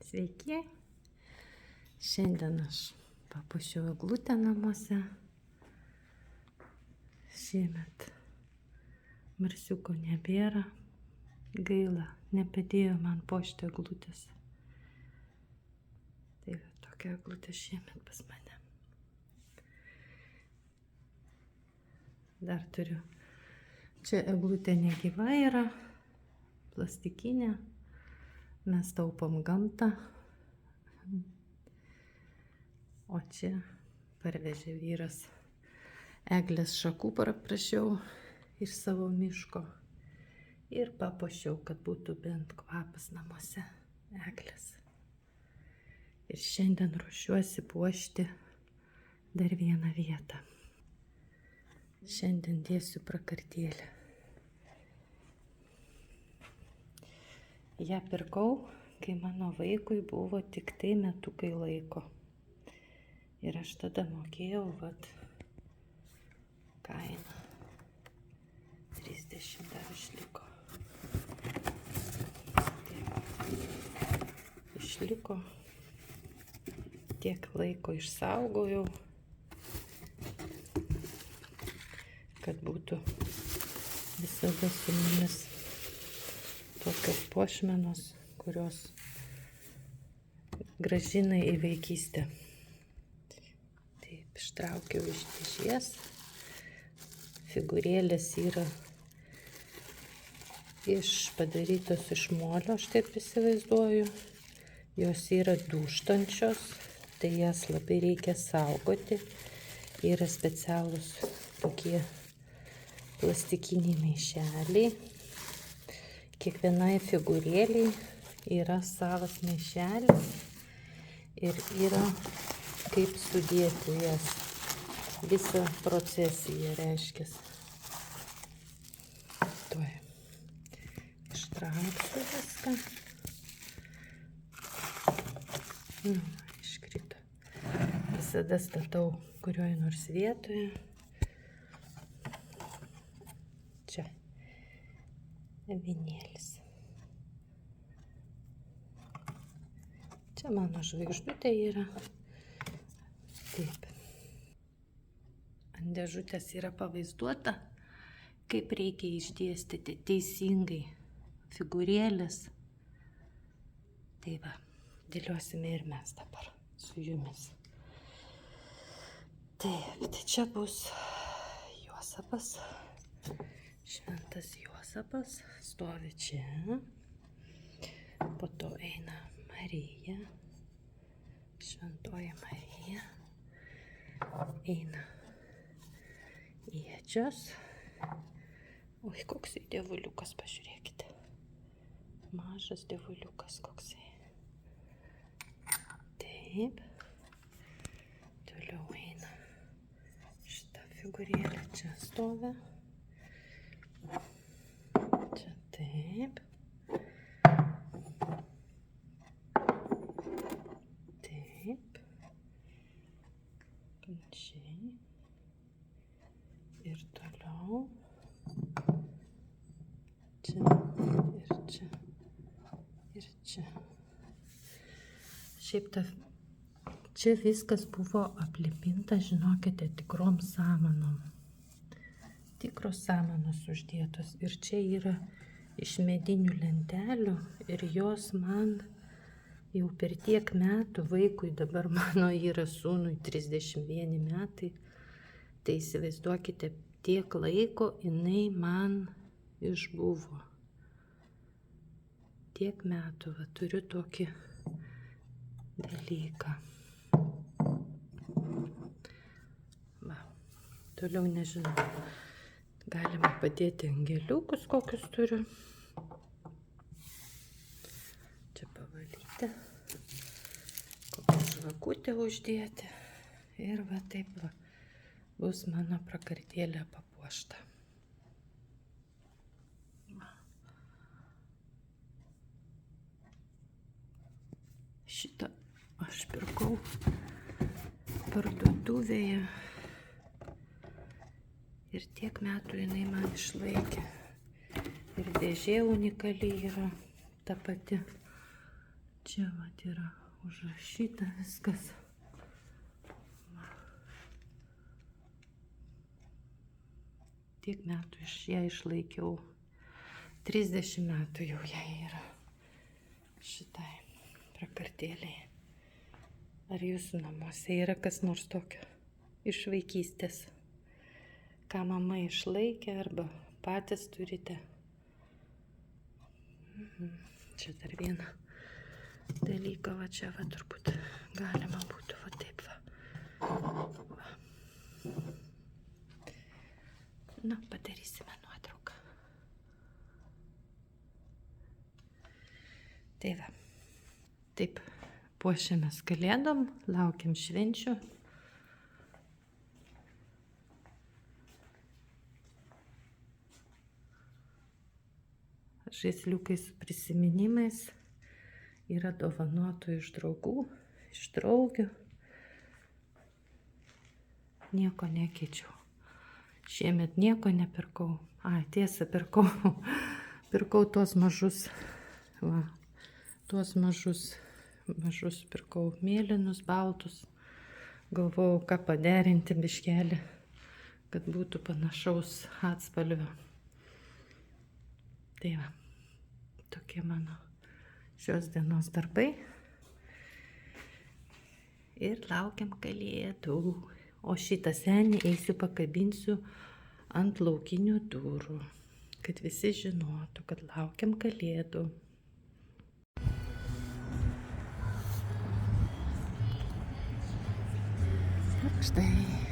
Sveiki. Šiandien aš papuošiau eglutę namuose. Šiemet marsiuko nebėra. Gaila, nepadėjo man puošti eglutės. Tai tokia eglutė šiemet pas mane. Dar turiu. Čia eglutė negyva yra, plastikinė. Mes taupom gamtą. O čia parvežė vyras eglės šakų, paprašiau iš savo miško. Ir papuošiau, kad būtų bent kvapas namuose eglės. Ir šiandien ruošiuosi puošti dar vieną vietą. Šiandien dėsiu prakartėlę. Ja pirkau, kai mano vaikui buvo tik tai metukai laiko. Ir aš tada mokėjau, kainą. 30 dar išliko. Išliko. Tiek laiko išsaugojau, kad būtų visada su mumis tokios puošmenos, kurios grąžina į vaikystę. Taip, ištraukiau iš dėžės. Figūrėlės yra padarytos iš molio, aš taip įsivaizduoju. Jos yra dūžtančios, tai jas labai reikia saugoti. Yra specialūs tokie plastikiniai maišeliai. Kiekvienai figūrėliai yra savas maišelis ir yra kaip sudėti jas. Visą procesiją reiškia. Tuoj ištrauksiu viską. Iškrito. Visada statau kurioj nors vietoje. Čia avinėlis. Čia mano žvaigždutė yra. Taip. Ant dėžutės yra pavaizduota, kaip reikia išdėstyti teisingai figūrėlės. Tai va, dėliosime ir mes dabar su jumis. Taip, tai čia bus Juozapas. Šventas Juozapas stovi čia. Po to eina Marija. Šventoji Marija. Eina ėdžios. Oi, koksai dievuliukas, pažiūrėkite. Mažas dievuliukas koksai. Taip. Toliau eina šitą figūrėlę, čia stovi. Čia taip. Taip. Panašiai. Ir toliau. Čia ir čia. Ir čia. Šiaip čia viskas buvo aplipinta, žinokite, tikrom samanom. Tikros samanos uždėtos. Ir čia yra iš medinių lentelių. Ir jos man jau per tiek metų, vaikui dabar mano yra sūnui 31 metai. Tai įsivaizduokite, tiek laiko jinai man išbuvo. Tiek metų, turiu tokį dalyką. Va, toliau nežinau. Galima padėti angeliukus, kokius turiu. Čia pavalyti. Kokią žvakutę uždėti. Ir va taip va bus mano prakartėlė papuošta. Šitą aš pirkau parduotuvėje. Ir tiek metų jinai man išlaikė. Ir dėžė unikali yra ta pati. Čia vat yra užrašyta viskas. Tiek metų ją išlaikiau. 30 metų jau jai yra šitai prakartėliai. Ar jūsų namuose yra kas nors tokio iš vaikystės, ką mama išlaikė arba patys turite? Čia dar vieną dalyką, va čia va turbūt galima būtų va taip va. Na, padarysime nuotrauką. Tai va, taip puošiamės kalėdom, laukiam švenčių. Žaisliukai su prisiminimais yra dovanotų iš draugų, iš draugių. Nieko nekeičiau. Šiemet nieko nepirkau. Tiesa, pirkau tuos mažus, va, tuos mažus pirkau mėlynus, baltus. Galvojau, ką paderinti biškelį, kad būtų panašaus atspalvio. Tai va, tokie mano šios dienos darbai. Ir laukiam kalėdų. O šitą senį eisiu pakabinsiu ant laukinių durų, kad visi žinotų, kad laukiam kalėdų. Štai.